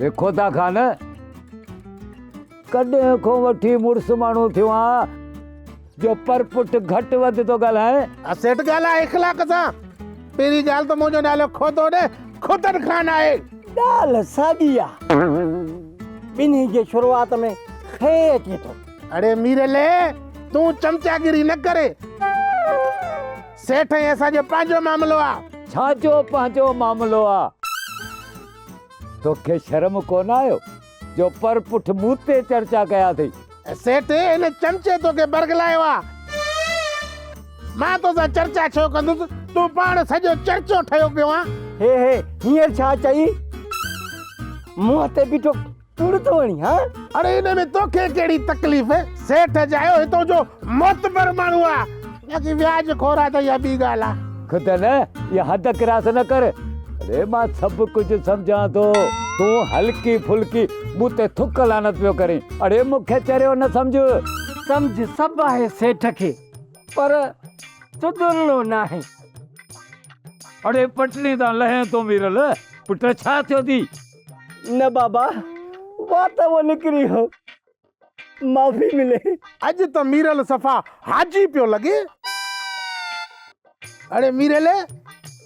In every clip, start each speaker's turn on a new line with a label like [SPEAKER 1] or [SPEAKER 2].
[SPEAKER 1] लिखो था खान कॾहिं खां वठी मुड़ुस माण्हू थियो आ जो पर पुट घटि वधि तो ॻाल्हाए।
[SPEAKER 2] सेठ ॻाल्हाए इख़लाक़ सां। पहिरीं ॻाल्हि त मुंहिंजो नालो खोतो ॾे खुदन खान आहे।
[SPEAKER 3] ॻाल्हि साॻी आहे, ॿिन्ही जे शुरूआत में खे अचे थो।
[SPEAKER 2] अरे मीरले तूं चमचागिरी न करे। सेठ ऐं असांजो पंहिंजो मामिलो आहे।
[SPEAKER 1] छाजो पंहिंजो मामिलो आ? तोखे शर्म कोन आयो जो पर पुठ मूं ते चर्चा कया थी?
[SPEAKER 2] सेठ इन चमचे तोखे बरगलायो आहे। मां तोसां चर्चा छो कंदुसि? तूं पाण सॼो चर्चो ठहियो पियो आहे।
[SPEAKER 3] हे हींअर छा चई? मुंहं ते बीठो कूड़ थो वणी हा?
[SPEAKER 2] अरे इन में तोखे कहिड़ी तकलीफ़ है? सेठ जायो हितो जो मोतबर माण्हू आहे, बाक़ी व्याज खोरा त इहा ॿी ॻाल्हि आहे।
[SPEAKER 1] खुद न ये हद क्रास न कर। अरे मां सब कुछ समझा तो, तू हल्की फुल्की मुते थुक लानत पियो करी। अरे मुखे चरियो न
[SPEAKER 3] समझ सब आहे सेठ खे, पर सुधरणो नाहे।
[SPEAKER 1] अरे पटली ता लहे तो मीरल पुट छा थियो थी?
[SPEAKER 3] न बाबा बात वो निकरी हो, माफी मिले।
[SPEAKER 2] अॼु त मीरल सफ़ा हाजी पियो लॻे। अरे मीरले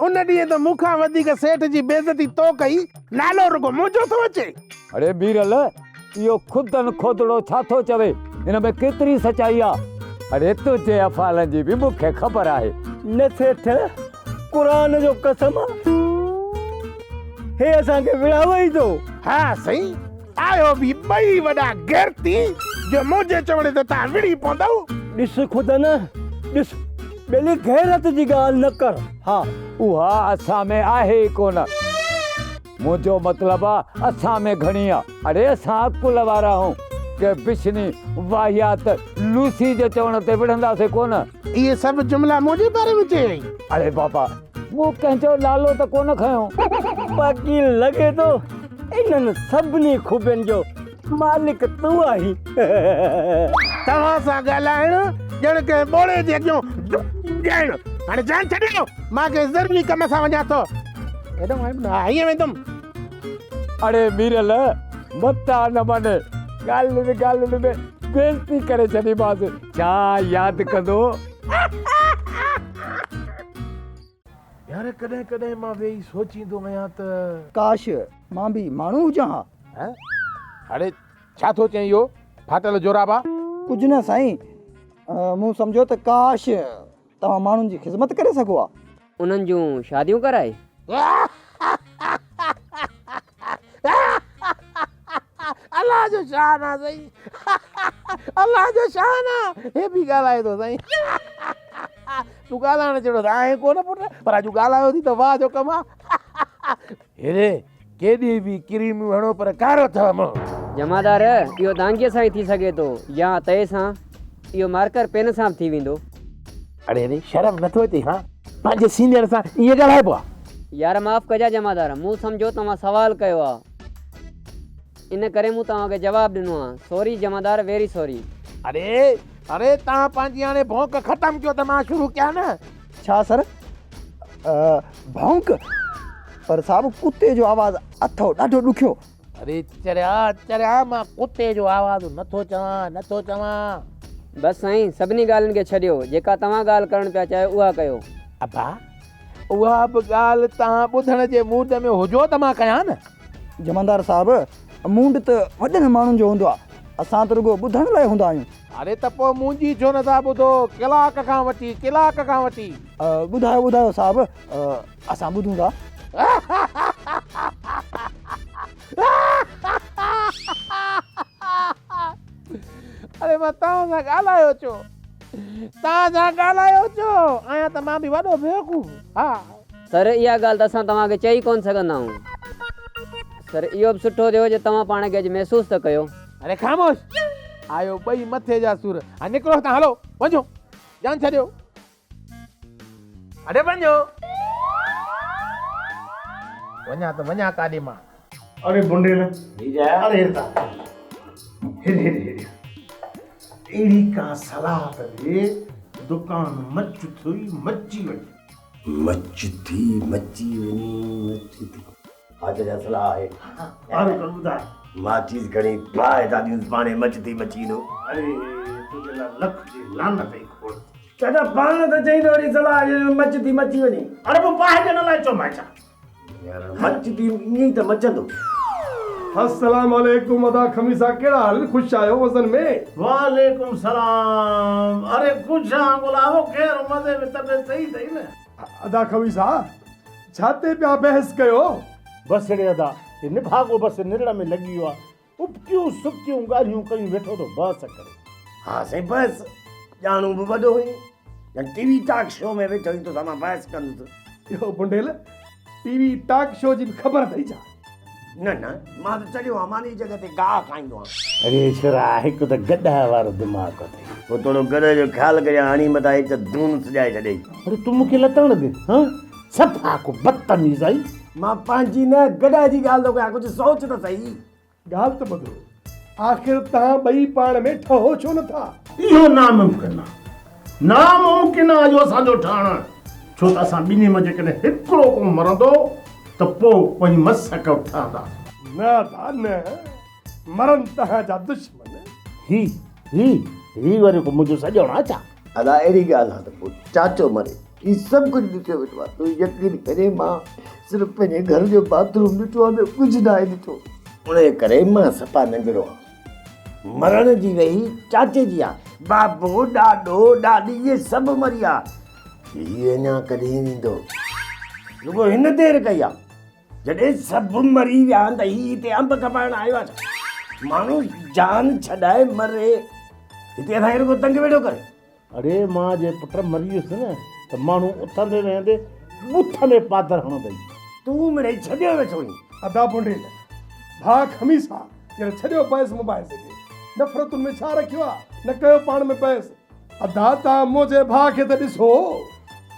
[SPEAKER 2] उन ॾींहुं त मूंखां वधीक सेठ जी बेइज्जती तो कई, नालो रुगो मुंहिंजो थो अचे।
[SPEAKER 1] अरे मीरल इहो खुदन खोदड़ो छा थो चवे? इन में केतिरी सच्चाई आ? अरे तुझे अफ़ालनि जी बि मूंखे ख़बर आहे।
[SPEAKER 3] न सेठ क़ुरान जो कसम हे असांखे विड़ावे ई थो।
[SPEAKER 2] हा सही आयो बि ॿई वॾा गैरती जो मुंहिंजे चवण ते तव्हां विड़ी पवंदव।
[SPEAKER 3] ॾिस खुदा न ॾिस, ॿेली गैरत जी ॻाल्हि न कर।
[SPEAKER 1] हा उहा असां में आहे ई कोन। मुंहिंजो मतिलबु आहे असां में घणी आहे। अरे असां अकुल वारा आहियूं के बिशनी वाहियात लूसी जे चवण ते विढ़ंदासीं कोन।
[SPEAKER 2] इहे सभु जुमला मुंहिंजे बारे में चई।
[SPEAKER 1] अरे बाबा मूं कंहिंजो नालो त कोन खयो।
[SPEAKER 3] बाक़ी लॻे थो इन्हनि सभिनी खूबियुनि जो मालिक तूं आहीं।
[SPEAKER 2] तव्हां सां ॻाल्हाइण ॼण के ॿोड़े जे अॻियां ॾियण। हाणे जान छॾियो, मां के ज़रूरी कम सां वञा थो। हेॾो हीअं वेंदुमि।
[SPEAKER 1] अरे मीरल मता न मने, ॻाल्हि में बेइज्जती करे छॾीमांसि। छा यादि कंदो?
[SPEAKER 2] यार कॾहिं कॾहिं मां वेही सोचींदो आहियां त
[SPEAKER 3] काश मां बि माण्हू हुजां हा।
[SPEAKER 2] अरे छा थो चई इहो फाटल जोराबा?
[SPEAKER 3] कुझु न साईं, मूं सम्झो त काश तव्हां माण्हुनि जी ख़िदमत करे सघो हा।
[SPEAKER 4] उन्हनि जूं शादियूं कराए?
[SPEAKER 2] अल्लाह जो शान आहे साईं, अल्लाह जो शान आहे। हे बि ॻाल्हाए थो साईं। तूं ॻाल्हाइण जहिड़ो त आहे कोन पुट, पर अॼु ॻाल्हायो थी त वाह जो कमु आहे। हेॾे केॾी बि क्रीमूं हणो पर कारो अथव मुंहुं।
[SPEAKER 4] जमादार इहो दांगीअ सां ई थी सघे थो या तए सां। इहो मार्कर पेन सां बि थी वेंदो।
[SPEAKER 2] अरे शर्म नथो अचे? हा पंहिंजे सीनियर सां ईअं ॻाल्हाइबो आहे?
[SPEAKER 4] यार माफ़ कजा जमादार, मूं सम्झो तव्हां सवाल कयो आहे, इन करे मूं तव्हांखे जवाबु ॾिनो आहे। सॉरी जमादार, वेरी सॉरी।
[SPEAKER 2] अरे तव्हां पंहिंजी हाणे भौंक ख़तमु कयो त मां शुरू कयां न।
[SPEAKER 3] छा सर? भौंक? पर साहब कुते जो आवाज़ अथव ॾाढो ॾुखियो।
[SPEAKER 2] अरे चरिया मां कुते जो आवाज़ नथो चवां।
[SPEAKER 4] बसि साईं सभिनी ॻाल्हियुनि खे छॾियो, जेका तव्हां ॻाल्हि करणु पिया चाहियो उहा कयो।
[SPEAKER 2] अबा उहा बि ॻाल्हि तव्हां ॿुधण जे मूड में हुजो त मां कयां न।
[SPEAKER 3] जमादार साहब मूड त वॾनि माण्हुनि जो हूंदो आहे, असां त रुॻो ॿुधण लाइ हूंदा आहियूं।
[SPEAKER 2] अरे त पोइ मुंहिंजी छो नथा ॿुधो? कलाक खां वठी
[SPEAKER 3] ॿुधायो साहब, असां ॿुधूं था।
[SPEAKER 2] अरे मां तव्हां सां ॻाल्हायो छो? आहियां त मां बि वॾो बेवकूफ़। हा
[SPEAKER 4] सर इहा ॻाल्हि त असां तव्हांखे चई कोन सघंदा आहियूं। सर इहो बि सुठो थियो जो तव्हां पाण खे अॼु महसूसु त कयो।
[SPEAKER 2] अरे ख़ामोश, आयो ॿई मथे जा सूर। हाणे निकिरो तव्हां, हलो वञो, जान छॾियो। अरे वञो, वञा काॾे मां?
[SPEAKER 5] अरे बुंडेल, अरे हेर एड़ी का सलाह दे, दुकान मची वनी।
[SPEAKER 6] आज जा सलाह है
[SPEAKER 5] अरे कर ॿुधाए
[SPEAKER 6] माचीस घणी पाए दादियूं पाणे मचती मची दो
[SPEAKER 5] अरे तुझे लख जी लानत ई खोड़
[SPEAKER 6] चाचा पाण त चई तो वरी सलाह मचती मची वञे
[SPEAKER 5] अरे पोइ पाए के न लाइ चो मां छा
[SPEAKER 6] यार मचती ईअं ई त मचंदो
[SPEAKER 7] अस्सलाम वालेकुम अदा खमीसा केड़ा हाल खुश आयो वजन में
[SPEAKER 5] वालेकुम सलाम अरे कुछ बुलावो खैर मजे में तबियत सही थई न
[SPEAKER 7] अदा खमीसा छाते पिया बहस कयो
[SPEAKER 5] बस रे अदा ये निभागो बस निर्णय में लगी हुआ उपकियूं सुकियूं ॻाल्हियूं कयूं वेठो तो बस करे
[SPEAKER 6] हा साईं बस ॼाणू बि वॾो हुई या टीवी टॉक शो में वेठो हुई तो सां बहस कंदुसि
[SPEAKER 7] यो बुंडेल टीवी टॉक शो जी खबर थई छा
[SPEAKER 6] न न मां त चढ़ियो आहियां मानी जॻह ते गाह खाईंदो आहियां
[SPEAKER 5] अरे छोरा हिकु त गॾा वारो दिमाग़ अथई
[SPEAKER 6] पोइ थोरो घर जो ख़्यालु करे हाणी मथां हिच धून सजाए छॾे
[SPEAKER 5] अरे तूं मूंखे लतण दे हाँ सफ़ा को बदतमीज़ आई
[SPEAKER 6] मां पंहिंजी न गॾा जी ॻाल्हि थो कयां कुझु सोच त सही
[SPEAKER 7] ॻाल्हि त ॿुधो आख़िर तव्हां ॿई पाण में ठहो छो नथा
[SPEAKER 5] इहो नामुमकिन आहे नामुमकिन आहे जो असांजो ठहणु छो त असां ॿिन्ही में जेकॾहिं हिकिड़ो को मरंदो त पोइ पंहिंजी मसक उठंदा
[SPEAKER 7] न था न मरन तव्हांजा दुश्मन
[SPEAKER 5] ही वरी को मुंहिंजो सॼणो छा
[SPEAKER 6] अदा अहिड़ी ॻाल्हि आहे त पोइ चाचो मरे ही सभु कुझु ॾिठो वेठो आहे तूं यकीन करे मां सिर्फ़ु पंहिंजे घर जो बाथरूम ॾिठो आहे ॿियो कुझु न आहे ॾिठो उन करे मां सफ़ा नंढड़ो आहियां मरण जी वेही चाचे जी आहे बाबो ॾाॾो ॾाॾी इहे सभु मरी विया हीअ अञा कॾहिं ईंदो रुगो हिन देरि कई आहे जॾहिं सभु मरी विया आहिनि त हीअ हिते अंब कपाइण आयो आहे छा माण्हू जान छॾाए मरे हिते असांखे रुगो तंग वेठो करे
[SPEAKER 5] अरे मां जे पुट मरी वियुसि न त माण्हू उथंदे वेहंदे ॿुथ में पादर हणंदई
[SPEAKER 6] तूं मिड़ई छॾियो वेठो हुई
[SPEAKER 7] अदा बुंडेल भाउ खमीसा ॼण छॾियो बहस मुबाहिस खे नफ़रतुनि में छा रखियो आहे न कयो पाण में बहस अदा तव्हां मुंहिंजे भाउ खे त ॾिसो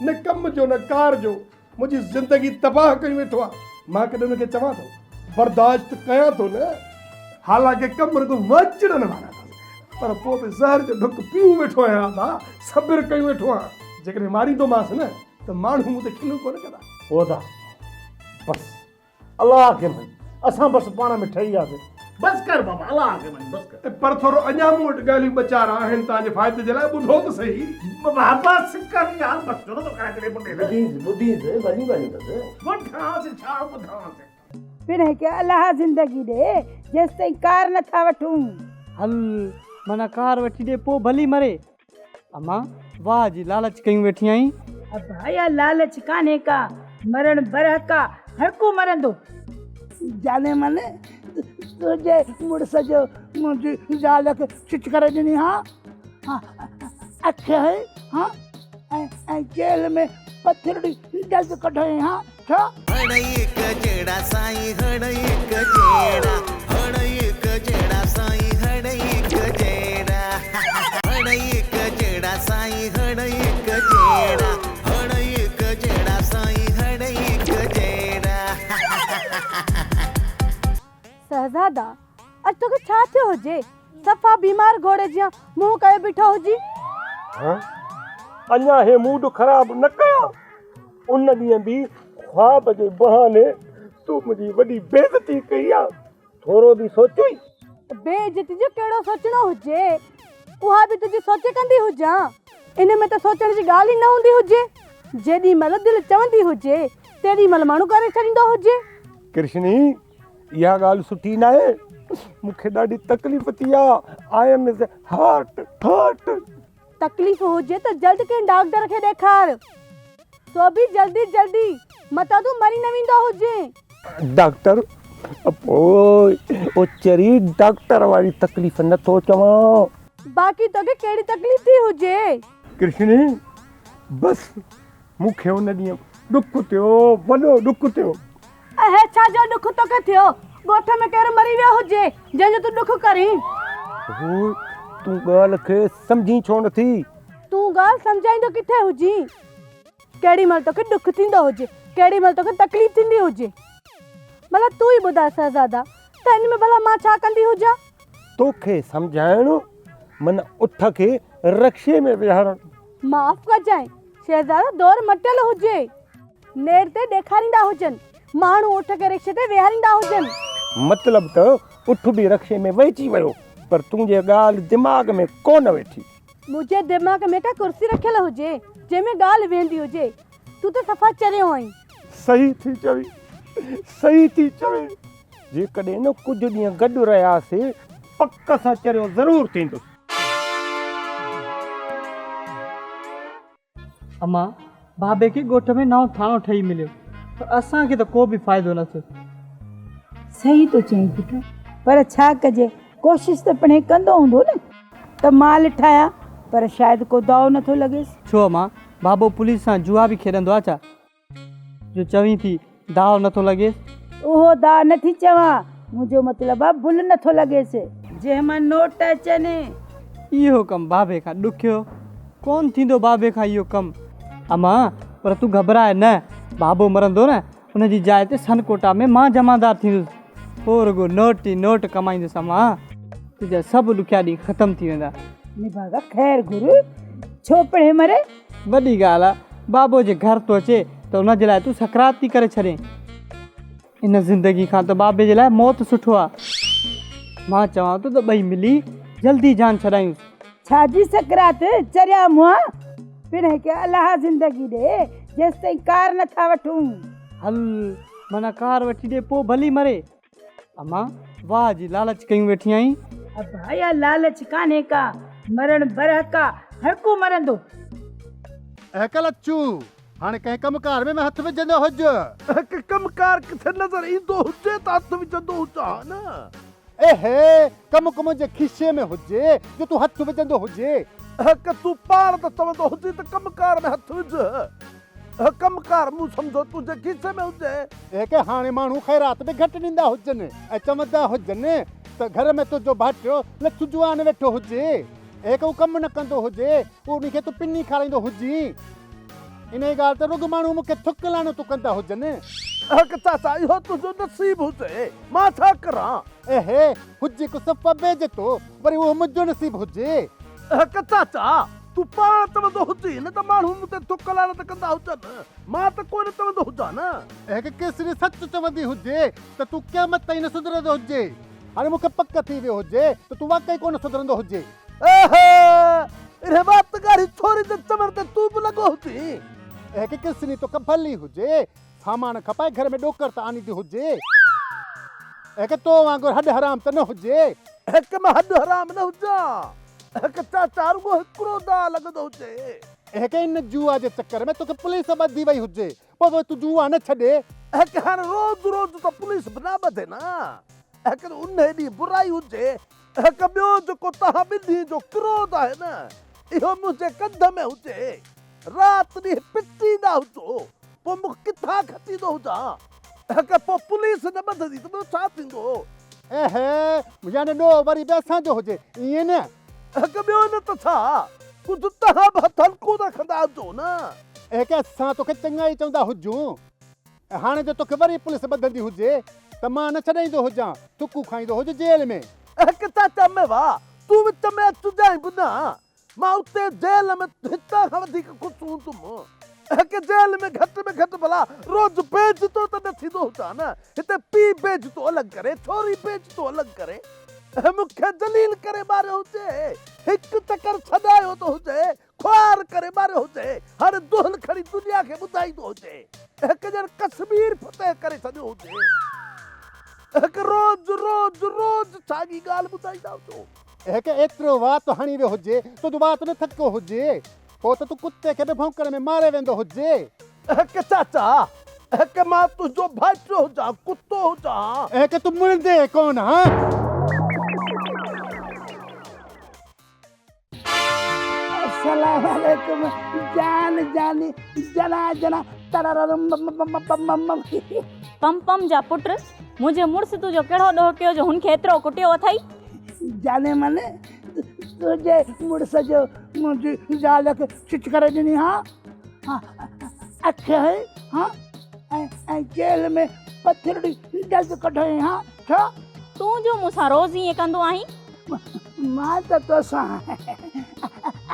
[SPEAKER 7] न कम जो न कार जो मुंहिंजी ज़िंदगी तबाह कई वेठो आहे मां कॾहिं हुनखे चवां थो बर्दाश्त कयां थो न हालांकि कम रुगो मचड़नि वारा अथसि पर पोइ बि ज़हर जो ढुक पियूं वेठो आहियां अदा सब्र कयूं वेठो आहियां जेकॾहिं मारींदोमांसि न त माण्हू मूं ते खिलू कोन कंदा
[SPEAKER 5] ओदा बस अल्लाह के मन असां बस पाण में ठही वियासीं बस कर बाबा अल्लाह के मन बस कर
[SPEAKER 7] पर थोरो अञा मूं वटि ॻाल्हियूं ॿ चारि आहिनि तव्हांजे फ़ाइदे जे लाइ ॿुधो त सही
[SPEAKER 5] बाबा सिकर यार बस जो तो करा करे बुंडे
[SPEAKER 6] बुद्धीस वॾियूं ॻाल्हियूं अथसि
[SPEAKER 5] ॿुधांसि छा ॿुधांसि
[SPEAKER 8] फिर के अल्लाह जिंदगी दे जेस ताईं कार नथा वठूं
[SPEAKER 3] हल माना कार वठी ॾे पोइ भली मरे अम्मा वाह जी लालच कयूं वेठी आई
[SPEAKER 8] अब भाया लालच काने का मरण बरह का हर को मरंदो जाने मने तुझे मुड़स जो मुझी जाल के चिट करे ॾिनी हाँ अख है हाँ ऐं जेल में पत्थर जल्द कढे हाँ छा
[SPEAKER 9] हड़ैक जेड़ा साईं हड़ैक जेड़ा हड़ैक जेड़ा साईं हड़ैक जेड़ा हड़ैक जेड़ा साईं हड़ैक जेड़ा हड़ैक जेड़ा साईं हड़ैक जेड़ा
[SPEAKER 10] शहजादा अज तोखे छा थियो हुजे सफ़ा बीमार घोड़े जियां मुंह कयो बीठो हुजी
[SPEAKER 3] हाँ अञा हे मूड ख़राब न कया उन ॾींहुं बि ख्वाब जे बहाने तूं मुंहिंजी वॾी बेइज़ती कई आहे थोरो बि सोचई
[SPEAKER 10] बेइज्जती जो कहिड़ो सोचणो हुजे उहा बि तुंहिंजी सोचे कंदी हुजां इन में त सोचण जी ॻाल्हि ई न हूंदी हुजे जेॾी महिल दिलि चवंदी हुजे तेॾी महिल माण्हू करे छॾींदो हुजे
[SPEAKER 3] कृष्णी इहा ॻाल्हि सुठी न आहे मूंखे ॾाढी तकलीफ़ थी आहे आई एम इज़ हार्ट
[SPEAKER 10] तकलीफ़ हुजे त जल्द कंहिं डॉक्टर खे ॾेखार तो बि जल्दी मता तूं मरी न वेंदो हुजे
[SPEAKER 3] डॉक्टर पोइ ओ चरी डॉक्टर वारी तकलीफ़ नथो चवां
[SPEAKER 10] बाक़ी तोखे कहिड़ी तकलीफ़ थी हुजे
[SPEAKER 3] कृष्णी बस मूंखे उन ॾींहुं ॾुख थियो वॾो ॾुख थियो
[SPEAKER 10] अहे छा जो ॾुख तोखे थियो ॻोठ में केरु मरी वियो हुजे जंहिंजो तूं ॾुख करीं
[SPEAKER 3] हू तूं ॻाल्हि खे सम्झी छो नथी
[SPEAKER 10] तूं ॻाल्हि सम्झाईंदो किथे हुजी केॾी महिल तोखे ॾुख थींदो हुजे केॾी महिल तोखे तकलीफ़ थींदी हुजे भला तूं ई ॿुधाए शहज़ादा त हिन में भला मां छा कंदी हुजां
[SPEAKER 3] तोखे सम्झाइणो मन उठ खे रक्शे में विहारणु
[SPEAKER 10] माफ़ कजांइ शहज़ादा दौर मटियल हुजे नेर ते ॾेखारींदा हुजनि माण्हू उठ के रिक्शे ते वेहारींदा हुजनि।
[SPEAKER 3] मतिलब त उठ बि रक्शे में वेहिजी वियो, पर तुंहिंजे ॻाल्हि दिमाग़ में कोन वेठी।
[SPEAKER 10] मुंहिंजे दिमाग़ में का कुर्सी रखियल हुजे जंहिंमें ॻाल्हि वेंदी हुजे। तूं त सफ़ा चरियो आहीं।
[SPEAKER 3] सही थी चवी, सही थी चवी। जेकॾहिं न कुझु ॾींहं गॾु रहियासीं, पक सां चरियो ज़रूरु थींदो।
[SPEAKER 11] अम्मा, बाबे खे ॻोठ में नओं थाणो ठही मिलियो, पर असांखे त को बि फ़ाइदो न थियो।
[SPEAKER 8] सही तो चईं पुटु, पर छा कजे, कोशिशि त पिणे कंदो हूंदो न। त माल ठाहिया, पर शायदि को दाव नथो लॻेसि।
[SPEAKER 11] छो अम्मा, बाबो पुलिस सां जुआ बि खेॾंदो आहे छा, जो चवीं थी दाव नथो लॻेसि?
[SPEAKER 8] उहो दाव नथी चवां, मुंहिंजो मतिलबु आहे भुल नथो लॻेसि। जंहिंमां नोट अचनि।
[SPEAKER 11] इहो कमु बाबे खां ॾुखियो कोन थींदो, बाबे खां इहो कमु। अम्मा, पर तूं घबराए न, बाबो मरंदो न, उनजी जाइ ते सनकोटा में मां जमादार थींदुसि, पोइ रुॻो नोट ई नोट कमाईंदुसि। अम्मा, तुंहिंजा सभु ॾुखिया ॾींहं ख़तमु थी वेंदा।
[SPEAKER 8] निभागा ख़ैर गुरु, छो पिणे मरे?
[SPEAKER 11] वॾी ॻाल्हि आहे, बाबो जे घर थो अचे त उनजे लाइ तूं सकरात थी करे छॾे। इन ज़िंदगी खां त बाबे जे लाइ मौत सुठो आहे। मां चवां थो त ॿई मिली जल्दी जान छॾायूंसि।
[SPEAKER 8] छाजी सकरात चरिया मुआ, पिणे खे अलाह ज़िंदगी ॾे, जेसि ताईं कार नथा वठूं।
[SPEAKER 11] हल, माना कार वठी ॾे पोइ भली मरे। अम्मा, वाह जी लालच कयूं वेठी आहीं।
[SPEAKER 8] भाया लालच कान्हे का, मरण बरहक आहे, हर को मरंदो।
[SPEAKER 12] अकल अचू हाणे कंहिं कमकार में हथ विझंदो हुज।
[SPEAKER 2] कमकार किथे नज़र ईंदो हुजे त हथ विझंदो हुजां न।
[SPEAKER 12] एहे, कम जे खीसे में हुजे जो तूं हथ विझंदो हुजे।
[SPEAKER 2] तूं पाण त चवंदो हुजे त कमकार में हथ विझ। कमकार मूं सम्झो तुंहिंजे खीसे में हुजे।
[SPEAKER 12] के हाणे माण्हू ख़ैरात बि घटि ॾींदा हुजनि ऐं चवंदा हुजनि त घर में तुंहिंजो भाटियो लछु जुआन वेठो हुजे, हू कमु न कंदो हुजे, उनखे तूं पिनी खाराईंदो हुजी। इन ॻाल्हि त रुॻ माण्हू मूंखे थुक लाणो तूं कंदा हुजनि।
[SPEAKER 2] चाचा, इहो तुंहिंजो नसीब हुजे, मां छा करां?
[SPEAKER 12] एहे, हुजे कुझु पवे थो, वरी उहो मुंहिंजो नसीब हुजे।
[SPEAKER 2] चाचा, तूं पाण चवंदो हुजी न त माण्हू मूंखे थुक लाणो त कंदा हुजनि, मां त कोन चवंदो हुजां न।
[SPEAKER 12] केसरी सच चवंदी हुजे त तूं क़यामत ताईं न सुधरंदो हुजे। हाणे मूंखे पक थी वियो हुजे त तूं वाकई कोन सुधरंदो हुजे।
[SPEAKER 2] इन बात ॻाढ़ी छोरी जे चवण ते तूं बि लॻो हुजी।
[SPEAKER 12] केसरी तोखे भली हुजे, सामान खपाए घर में ॾोकर त आनी थी हुजे। तो वांगुरु हॾ हराम त न हुजे।
[SPEAKER 2] मां हॾ हराम न हुजां। चाचा, रुॻो हिकिड़ो दाव लॻंदो हुजे।
[SPEAKER 12] इन जुआ जे चक्कर में तोखे पुलिस ॿधी वई हुजे, पोइ तूं जुआ न छॾे।
[SPEAKER 2] हाणे रोज़ रोज़ त पुलिस बि न ॿधे न। उन ॾींहुं बुराई हुजे, ॿियो जेको तव्हां ॿिन्ही जो क्रोध आहे न, इहो मुंहिंजे कंध में हुजे, राति ॾींहुं पिटींदा हुजो, पोइ मूंखे किथां खटींदो हुजां। पोइ पुलिस न ॿधंदी त ॿियो छा थींदो?
[SPEAKER 12] याने ॾोह वरी बि असांजो हुजे, ईअं न?
[SPEAKER 2] ॿियो न त छा, कुझु तव्हां बि हथ हल्को रखंदा हुजो न।
[SPEAKER 12] असां तोखे चङा ई चवंदा हुजूं, हाणे जो तोखे वरी पुलिस ॿधंदी हुजे त मां न छॾाईंदो हुजां, थुकू खाईंदो हुजे जेल में।
[SPEAKER 2] चाचा में वाह, तूं विच में अचजांइ बि न, मां उते जेल में हितां खां वधीक ख़ुशि हूंदुमि। जेल में घटि भला रोज़ बेइज़तो त न थींदो हुजां न। हिते पीउ बेइज़तो अलॻि करे, छोरी बेइज़तो अलॻि करे, मूंखे जलील करे मारियो हुजे, हिकु चकर छॾायो त हुजे, ख्वार करे मारियो हुजे, हाणे दुहल खणी दुनिया खे ॿुधाईंदो हुजे, हिकु ॼण कश्मीर फतेह करे छॾियो हुजे, रोज़ रोज़ रोज़ साॻी ॻाल्हि ॿुधाईंदा हुजो।
[SPEAKER 12] एतिरो वात हणी वियो हुजे, तुंहिंजो वात न थको हुजे, पोइ त तूं कुते खे बि भौंकण में मारे वेंदो हुजे।
[SPEAKER 2] चाचा, मां तुंहिंजो भाइटियो हुजां, कुतो हुजां,
[SPEAKER 12] तूं मुड़ंदे कोन?
[SPEAKER 8] अस्सलाम वालेकुम जान जानी जना जना तररम
[SPEAKER 13] पम पम जा पुट, मुंहिंजे मुड़ुस तुंहिंजो कहिड़ो ॾोह कयो जो हुनखे एतिरो कुटियो अथई?
[SPEAKER 8] जाने माने तुंहिंजे मुड़ुस जो मुंहिंजी ज़ाल खे छिछ करे ॾिनी। हा अख है, हाँ ऐं जेल में पथरड़ी जल्द कढाई। हाँ छा
[SPEAKER 13] तूं जो मूंसां रोज़ ईअं कंदो आहीं?
[SPEAKER 8] मां त तोसां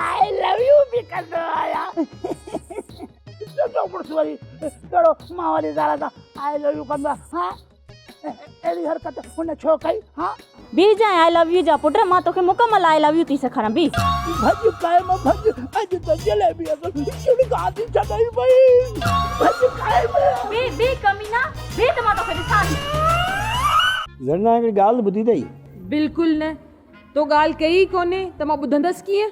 [SPEAKER 8] आई लव यू बि कंदो आहियां। जो मुड़सवारी कड़ो मां वाली ज़ाल सा आई लव यू कंदा हां एड़ी हरकत हुन छो कई हां
[SPEAKER 13] बी जाए आई लव यू जा पुट मां तोखे मुकम्मल आई लव यू थी सखण बी
[SPEAKER 8] भज काए मां भज अज त जलेबी असल केड़ी गादी छडई भई भज काए
[SPEAKER 13] बी कमीना बी त मां तोखे ॾिसां थी
[SPEAKER 2] ज़रना हिकिड़ी ॻाल्हि ॿुधी अथई
[SPEAKER 10] बिल्कुलु न तो ॻाल्हि कई कोन्हे त मां ॿुधंदसि कीअं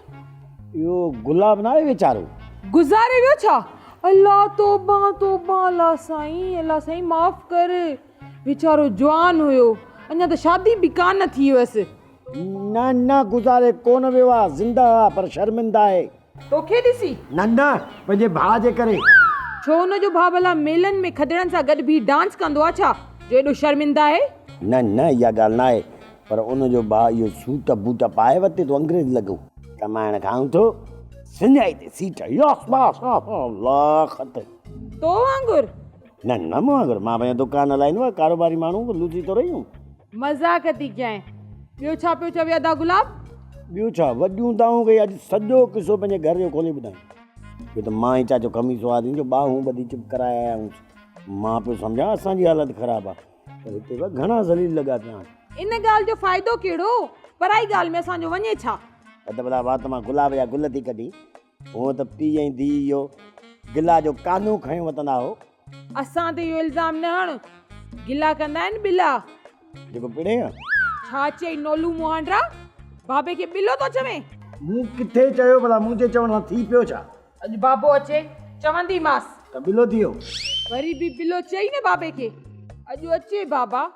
[SPEAKER 2] इहो गुलाब न आहे वीचारो
[SPEAKER 10] गुज़ारे वियो छा अल्लाह तौबा अल्लाह साईं माफ़ कर वीचारो जवान हुयो अञा त शादी बि कान थी हुयसि
[SPEAKER 2] न गुज़ारे कोन वियो आहे ज़िंदा आहे पर शर्मिंदा आहे
[SPEAKER 10] तोखे ॾिसी
[SPEAKER 2] न पंहिंजे भाउ जे करे
[SPEAKER 10] छो हुनजो भाउ भला मेलनि में खदड़नि सां गॾु बि डांस कंदो आहे छा जो एॾो शर्मिंदा आहे
[SPEAKER 2] न इहा ॻाल्हि न आहे पर उनजो भाउ इहो सूट बूट पाए वरिते तो अंग्रेज लॻो कमाइण खां थो सिंजाई ते सीट लाख
[SPEAKER 10] तो वांगुर
[SPEAKER 2] न मूं वांगुर मां पंहिंजो दुकानु हलाईंदो आहियां कारोबारी माण्हू लूची थो रहियूं
[SPEAKER 10] मज़ाक थी कयां ॿियो छा पियो चवे अदा गुलाब
[SPEAKER 2] ॿियो छा वॾियूं ताऊं कई अॼु सॼो किसो पंहिंजे घर जो खोले ॿुधायूं इहो त मां ई चाचो खमीस वादिन जो ॿाहूं ॿधी चुप कराए आया आहियूं मां पियो सम्झां असांजी हालत ख़राबु आहे पर हिते घणा ज़लील लॻा पिया आहिनि
[SPEAKER 10] इन ॻाल्हि जो फ़ाइदो कहिड़ो पराई ॻाल्हि में असांजो वञे छा
[SPEAKER 2] अधु भला वात मां गुलाब जा गुल थी कढी हूअं त पीउ ऐं धीउ इहो गिला जो कानू खणी वठंदा हो
[SPEAKER 10] असां ते इहो इल्ज़ाम न हण गिला कंदा आहिनि बिला
[SPEAKER 2] जेको पिड़े
[SPEAKER 10] छा चई नोलू मुहांडरा बाबे खे बिलो थो चवे
[SPEAKER 2] मूं किथे चयो भला मुंहिंजे चवण सां थी पियो छा
[SPEAKER 10] अॼु बाबो अचे चवंदीमांसि
[SPEAKER 2] त बिलो थियो
[SPEAKER 10] वरी बि बिलो चई न बाबे खे अॼु अचे बाबा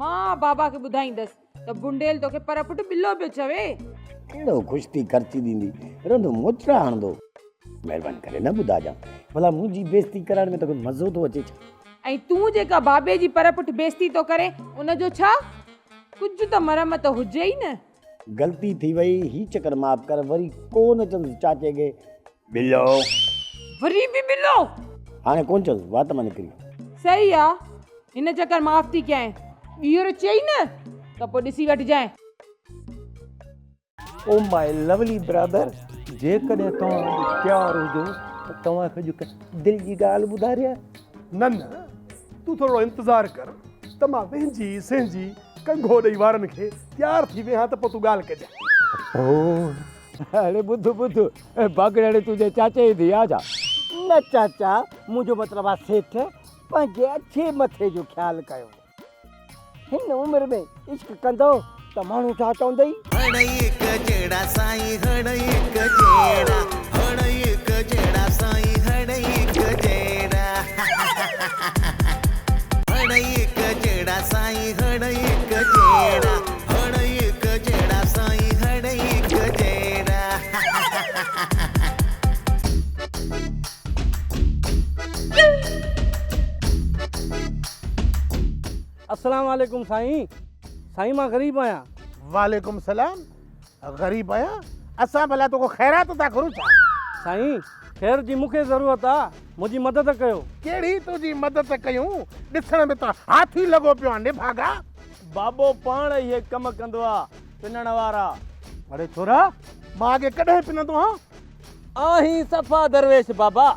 [SPEAKER 10] मां बाबा खे ॿुधाईंदसि त बुंडेल तोखे पर पुट बिलो पियो चवे
[SPEAKER 2] कहिड़ो ख़ुशि थी ख़र्ची ॾींदी रंधो मुचड़ा हणंदो महिरबानी करे न ॿुधाइजां भला मुंहिंजी बेइज़ती करण में तोखे मज़ो थो अचे छा
[SPEAKER 10] ऐं तूं जेका बाबे जी पर पुट बेइज़ती थो करे उनजो छा कुझु त मरमत हुजे ई न
[SPEAKER 2] ग़लती थी वई ही चक्कर माफ़ कर वरी कोन चंदुसि चाचे खे बिलो
[SPEAKER 10] वरी बि बिलो
[SPEAKER 2] हाणे कोन चंदुसि वात मां निकिरी
[SPEAKER 10] सही आहे हिन चक्कर माफ़ थी कयां ॿीहर चई न त पोइ ॾिसी वठिजांइ
[SPEAKER 3] ओ माय लवली ब्रदर जेकॾहिं तव्हां तयारु हुजो त तव्हांखे जेका दिलि जी ॻाल्हि ॿुधाए
[SPEAKER 7] न तूं थोरो इंतज़ारु कर त मां वेंजी संहिंजी कंघो ॾेई वारनि खे तयारु थी विया त पोइ तूं ॻाल्हि कजांइ
[SPEAKER 1] अरे ॿुध बागड़े तुंहिंजे चाचे जी धीउ छा
[SPEAKER 11] न चाचा मुंहिंजो मतिलबु आहे सेठ पंहिंजे अच्छे मथे जो ख़्यालु कयो हिन उमिरि में इश्क कंदो त माण्हू छा चवंदई
[SPEAKER 9] हण हिक जहिड़ा साईं हण हिक जहिड़ा हण हिक जहिड़ा साईं हण हिक जहिड़ा हण हिक जहिड़ा साईं हण हिक जहिड़ा हण हिक जहिड़ा साईं हण हिक जहिड़ा
[SPEAKER 11] अस्सलाम वालेकुम साईं मां ग़रीब आहियां
[SPEAKER 2] वालेकुम सलाम ग़रीब आहियां असां भला तोखे ख़ैरात था करूं छा
[SPEAKER 11] साईं ख़ैर जी मूंखे ज़रूरत आहे मुंहिंजी मदद कयो
[SPEAKER 2] कहिड़ी तुंहिंजी मदद कयूं ॾिसण में त हाथी लॻो पियो आहे निभागा
[SPEAKER 11] बाबो पाण इहे कम कंदो आहे पिनण वारा
[SPEAKER 2] अरे छोरा मां अॻे कॾहिं पिनंदो आहियां
[SPEAKER 11] आहीं सफ़ा दरवेश बाबा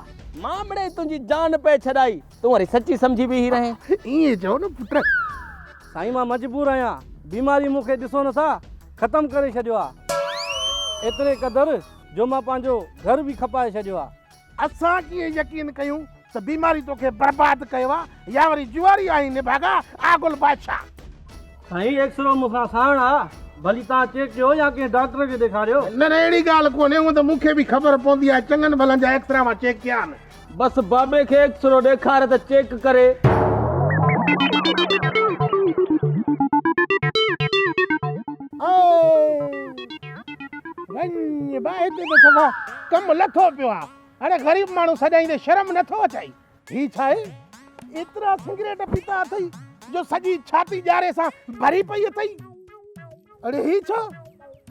[SPEAKER 11] मां बड़े तुंहिंजी जान पे छॾाई तूं वरी सची सम्झी बीही रहे
[SPEAKER 2] ईअं चओ न पुट
[SPEAKER 11] साईं मां मजबूर आहियां बीमारी मूंखे ॾिसो नथा ख़तमु करे छॾियो आहे एतिरे क़दुरु जो मां पंहिंजो घर बि खपाए छॾियो आहे
[SPEAKER 2] असां कीअं यकीन कयूं त बीमारी तोखे बर्बाद कयो आहे या वरी जुआरी आहीं निभागा आगुल बादशाह
[SPEAKER 11] साईं एक्सरो मूंखां साण आहे भली तव्हां चेक कयो या कंहिं डॉक्टर खे ॾेखारियो
[SPEAKER 2] न अहिड़ी ॻाल्हि कोन्हे हूअं त मूंखे बि ख़बर पवंदी आहे चङनि भलनि जा एक्सरा मां चेक कया आहिनि
[SPEAKER 11] बस बाबे खे एक्सरो ॾेखारे त चेक करे
[SPEAKER 2] कमु लथो पियो आहे हाणे ग़रीब माण्हू सॼाईंदे शर्म नथो अचाई ही छा आहे एतिरा सिगरेट पीता अथई जो सॼी छाती ॼारे सां भरी पई अथई अरे ही छा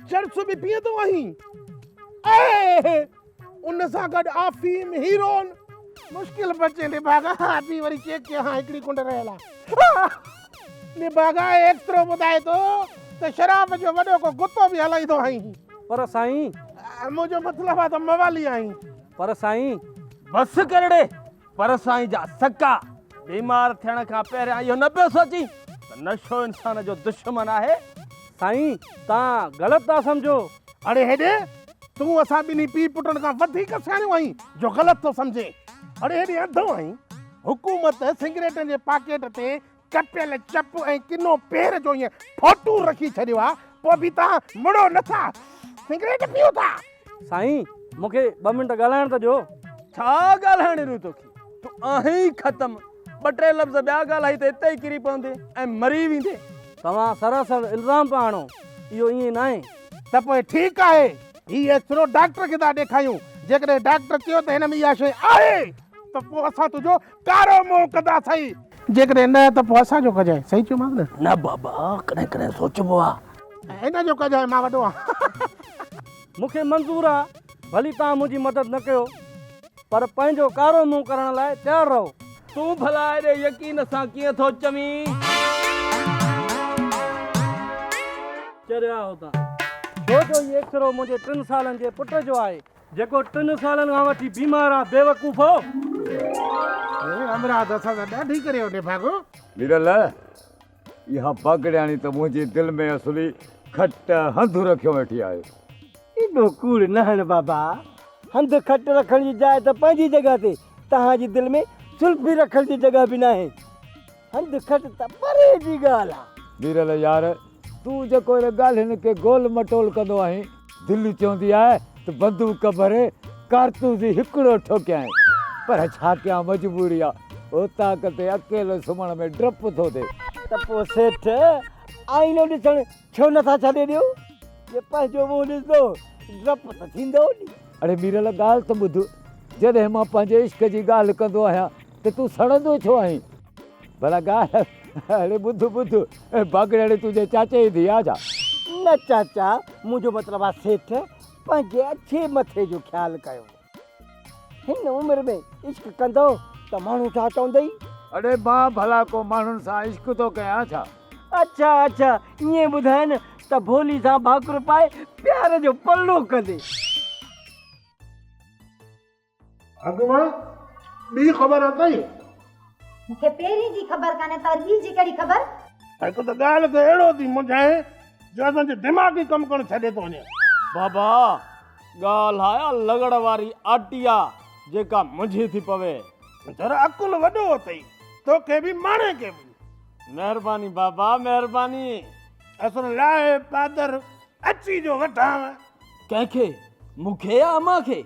[SPEAKER 2] चरस बि पीअंदो आहीं उन सां गॾु आफीम हीरोन मुश्किल बचे निभागा पी वरी चेक कया हिकिड़ी कुंड रहियल आहे निभागा एक्सरो ॿुधाए थो त शराब जो वॾो को गुतो बि हलाईंदो आहीं
[SPEAKER 11] पर साईं
[SPEAKER 2] मुंहिंजो मतिलबु आहे त मवाली आहीं
[SPEAKER 11] पर साईं
[SPEAKER 2] बस कर ॾे पर साईं जा सका बीमार थियण खां पहिरियां इहो न पियो सोची त नशो इंसान जो दुश्मन आहे।
[SPEAKER 11] साईं तव्हां ग़लति था सम्झो।
[SPEAKER 2] अड़े हेॾे तूं असां ॿिन्ही पीउ पुटनि खां वधीक सियाणियूं आहीं जो ग़लति थो सम्झे। अड़े हेॾे अंधो आहीं। हुकूमत सिगरेटनि जे पाकेट ते कपियल चप ऐं किनो पेर जो ईअं फोटू रखी छॾियो आहे, पोइ बि तव्हां मुड़ो नथा सिगरेट पियो था।
[SPEAKER 11] साईं मूंखे 2 मिंट ॻाल्हाइण त ॾियो।
[SPEAKER 2] छा ॻाल्हाइण ॾियो तोखे? तूं आहीं ख़तमु। 2-3 लफ़्ज़ ॿिया ॻाल्हाई त हिते ई किरी पवंदे ऐं मरी वेंदे।
[SPEAKER 11] तव्हां सरासर इल्ज़ाम पिया आणो, इहो ईअं न आहे।
[SPEAKER 2] त पोइ ठीकु आहे, हीउ एक्सरो डॉक्टर खे था ॾेखारियूं। जेकॾहिं डॉक्टर चयो त हिन में इहा शइ आहे त पोइ असां तुंहिंजो कारो मुंहुं कंदासीं, जेकॾहिं न त पोइ असांजो कजांइ। सही चयोमांसि न? न बाबा, कॾहिं कॾहिं सोचबो आहे हिन जो कजांइ, मां वॾो आहियां।
[SPEAKER 11] मूंखे मंज़ूर आहे, भली तव्हां मुंहिंजी मदद न कयो पर पंहिंजो कारो मुंहुं करण लाइ तयारु रहो।
[SPEAKER 2] तूं भला हेॾे यकीन सां कीअं थो चवीं?
[SPEAKER 11] चरिया हो तव्हां, छो जो इहो एक्सरो मुंहिंजे 3 सालनि जे पुट जो आहे, जेको 3 सालनि खां वठी बीमार आहे। बेवकूफ़ हो।
[SPEAKER 2] अमराद असां सां ॾाढी करे वठे भागो।
[SPEAKER 1] विरल इहा पगड़ियाणी त मुंहिंजे दिलि में असली खट हंधु रखियो वेठी आहे।
[SPEAKER 3] एॾो कूड़ न हण बाबा, हंधि खट रखण जी जाइ त पंहिंजी जॻह ते, तव्हांजी दिलि में सुल्फी रखण जी जॻह बि न आहे। हंधि खट त परे जी ॻाल्हि आहे।
[SPEAKER 1] विरल यार, तूं जेको हिन ॻाल्हियुनि खे गोल मटोल कंदो आहीं, दिलि चवंदी आहे त बंदूक भरे कारतूस हिकिड़ो ठोकियां, पर छा कयां, मजबूरी आहे। उतां किथे अकेलो सुम्हण में डपु थो थिए।
[SPEAKER 3] त पोइ सेठ आईनो ॾिसण छो नथा छॾे ॾियो? जे पंहिंजो मुंहुं ॾिसंदो डपु त थींदो नी।
[SPEAKER 1] अड़े विरल ॻाल्हि त ॿुध, जॾहिं मां पंहिंजे इश्क जी ॻाल्हि कंदो आहियां त तूं सड़ंदो छो आहीं? भला ॻाल्हि, अड़े ॿुध ॿुध, बागड़ियाणी तुंहिंजे चाचे जी धीउ आहे छा?
[SPEAKER 3] न चाचा, मुंहिंजो मतिलबु आहे सेठ पंहिंजे अच्छे मथे जो ख़्यालु कयो। हिन उमिरि में इश्क कंदो त माण्हू छा चवंदई?
[SPEAKER 1] अड़े मां भला को माण्हुनि सां इश्क थो कयां छा?
[SPEAKER 3] अच्छा अच्छा, ईअं ॿुधाए न त भोली सां भाकुर पाए प्यार जो पल्लो कंदे।
[SPEAKER 2] अॻुवां ॿी ख़बर अथई?
[SPEAKER 14] मूंखे पहिरीं जी ख़बर कान्हे, त ॿी जी कहिड़ी ख़बर?
[SPEAKER 2] हिकु त ॻाल्हि त अहिड़ो थी मुंझाए जो असांजो दिमाग़ ई कमु करणु छॾे थो वञे। बाबा ॻाल्हि आहे लॻड़ वारी आटिया जेका मुंझी थी पवे। जरा अकुल वॾो अथई, तोखे बि माणे खे बि। महिरबानी बाबा, महिरबानी। असुर लाइ पादर अची जो वठां। कंहिंखे? मूंखे या अम्मा खे?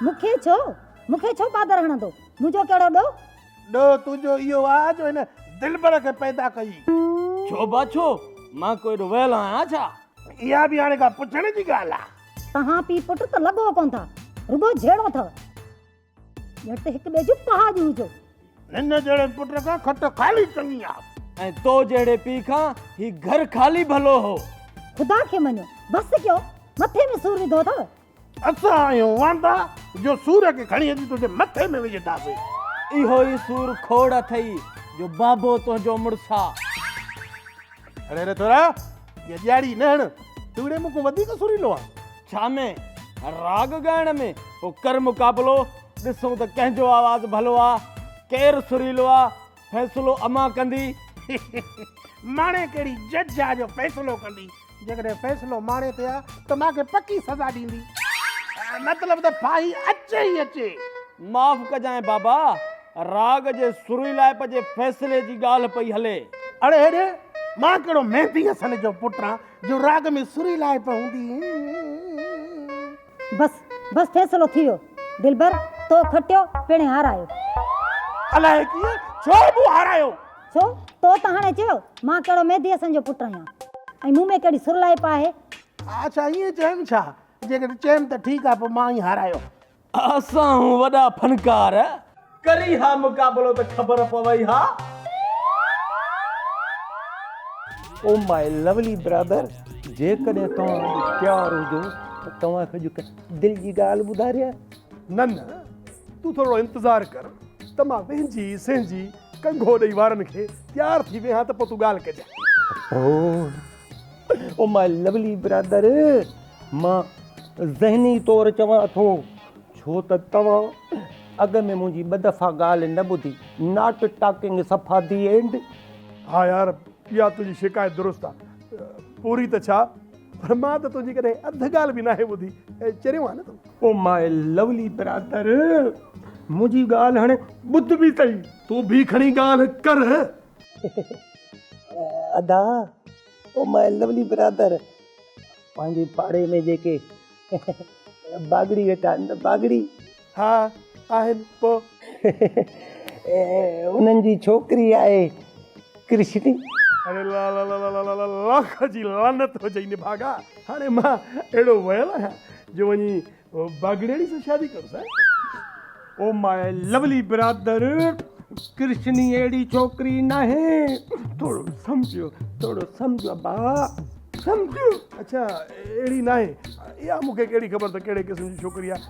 [SPEAKER 14] मूंखे छो पादर हणंदो? मुंहिंजो कहिड़ो ॾो?
[SPEAKER 2] ॾो तुंहिंजो इहो आहे जो हिन दिलबर खे पैदा कई। छो बाछो, मां कोई वयल आहियां छा? इहा बि हाणे का पुछण जी ॻाल्हि आहे?
[SPEAKER 14] तव्हां पीउ पुट त लॻो कोन था, रुगो जहिड़ो अथव। ॼण त हिक ॿिए जो पहाज हुजो।
[SPEAKER 2] हिन जहिड़े पुट खां खट खाली चङी आहे, ऐं तो जहिड़े पीउ खां ही घर खाली भलो हो।
[SPEAKER 14] ख़ुदा खे मञो, बसि कयो, मथे में सूर विधो अथव।
[SPEAKER 2] असां आहियूं वांदा जो सूर खे खणी अची तुंहिंजे मथे में विझंदासीं। इहो ई सूर खोड़ अथई जो बाबो तुंहिंजो मुड़ुसु आहे। अरे रे तोरा ये ॾियारी न हण, तूड़े मूंखां वधीक सुरीलो आहे। छा में? राग ॻाइण में? पोइ कर मुक़ाबिलो, ॾिसूं त कंहिंजो आवाज़ भलो आहे, केरु सुरीलो आहे। फ़ैसिलो अम्मा कंदी। माणे कहिड़ी जज आहे जो फ़ैसिलो कंदी? जेकॾहिं फ़ैसिलो माणे ते आहे त मूंखे पकी सज़ा ॾींदी। मतिलबु त फाही अचे ई अचे। माफ़ कजांइ बाबा, राग जे सुरीलाइप जे फ़ैसिले जी ॻाल्हि पई हले। अड़े हेॾे मां कहिड़ो मेहदी हसन जो पुटु आहियां जो राग में सुरीलाइप हूंदी।
[SPEAKER 14] बस फ़ैसिलो थी वियो। दिलबर तो खटियो पिणे हारायो।
[SPEAKER 2] अलाए कीअं? छो बि हारायो?
[SPEAKER 14] छो तो त हाणे चयो मां कहिड़ो मेहदी हसन जो पुटु आहियां ऐं मूं में कहिड़ी सुरलाइप आहे।
[SPEAKER 2] अच्छा ईअं चयमि छा? जेकॾहिं चयमि त ठीकु आहे, पोइ मां ई हारायो। असां वॾा फनकार करी हा मुक़ाबिलो त ख़बर पवई हा।
[SPEAKER 3] ओ माय लवली ब्रदर, जेकॾहिं तव्हां तयारु हुजो त तव्हांखे जेका दिलि जी ॻाल्हि ॿुधारियां।
[SPEAKER 7] न तूं थोरो इंतज़ारु कर त मां वेंजी संहिंजी कंघो ॾेई वारनि खे तयारु थी वियां त पोइ तूं ॻाल्हि कजांइ।
[SPEAKER 3] ओ माय लवली ब्रदर, मां ज़हनी तौरु चवां थो, छो त तव्हां
[SPEAKER 2] अॻ में मुंहिंजी ॿ दफ़ा ॻाल्हि न ॿुधी नॉट टॉकिंग सफ़ा दी एंड।
[SPEAKER 7] हाँ यार इहा तुंहिंजी शिकायत दुरुस्त आहे पूरी त छा पर मां त तुंहिंजी कॾहिं अधु ॻाल्हि बि नाहे ॿुधी चरियो आहे न तूं।
[SPEAKER 2] ओ माय लवली ब्रदर मुंहिंजी ॻाल्हि हाणे ॿुध बि अथई।
[SPEAKER 7] तूं बि खणी ॻाल्हि कर।
[SPEAKER 2] अदा ओ माय लवली ब्रदर पंहिंजे पाड़े में जेके बागड़ी वेठा आहिनि न बागड़ी
[SPEAKER 7] हा आहिनि पोइ
[SPEAKER 2] उन्हनि जी छोकिरी आहे कृष्णी।
[SPEAKER 7] अरे ला ला ला ला ला ला ला लाख जी लानत हुजई ने भागा। हाणे मां अहिड़ो वयल आहियां जो वञी बागड़ेड़ी सां शादी करुसि।
[SPEAKER 2] Oh my lovely brother Krishni अहिड़ी छोकिरी नाहे। थोरो सम्झो अबा सम्झो।
[SPEAKER 7] अच्छा अहिड़ी नाहे इहा मूंखे कहिड़ी ख़बर त कहिड़े क़िस्म जी छोकिरी आहे।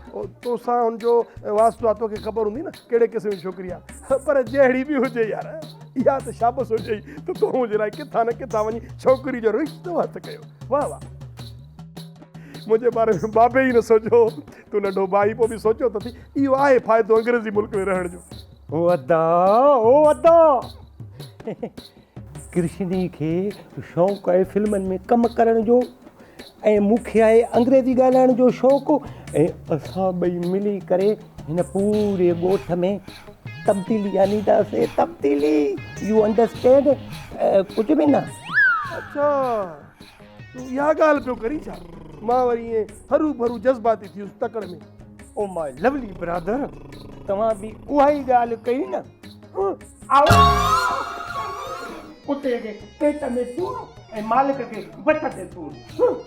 [SPEAKER 7] तोसां हुनजो वास्तो आहे तोखे ख़बर हूंदी न कहिड़े क़िस्म जी छोकिरी आहे पर जहिड़ी बि हुजे यार इहा त शाबस हुजे त तूं मुंहिंजे लाइ किथां न किथां वञी छोकिरी जो रिश्तो हथु कयो। वाह वाह मुंहिंजे बारे में बाबे ई न सोचियो तूं नंढो भाई पोइ बि सोचियो त थी इहो आहे फ़ाइदो अंग्रेज़ी मुल्क में रहण जो।
[SPEAKER 2] ओ अदा कृष्णी खे शौक़ु आहे फिल्मनि में कमु करण जो ऐं मूंखे आहे अंग्रेज़ी ॻाल्हाइण जो शौक़ु ऐं असां ॿई मिली करे हिन पूरे ॻोठ में तब्दीली आनींदासीं। तब्दीली यू अंडरस्टैंड कुझु बि न।
[SPEAKER 7] अच्छा तूं इहा ॻाल्हि पियो करी छा मां वरी ईअं हरू भरू जज़्बाती थी वियुसि तकड़ में।
[SPEAKER 2] ओ माय लवली ब्रदर तव्हां बि उहा ई ॻाल्हि कई न। आओ कुते खे पेट में सूर ऐं मालिक खे बट ते सूर।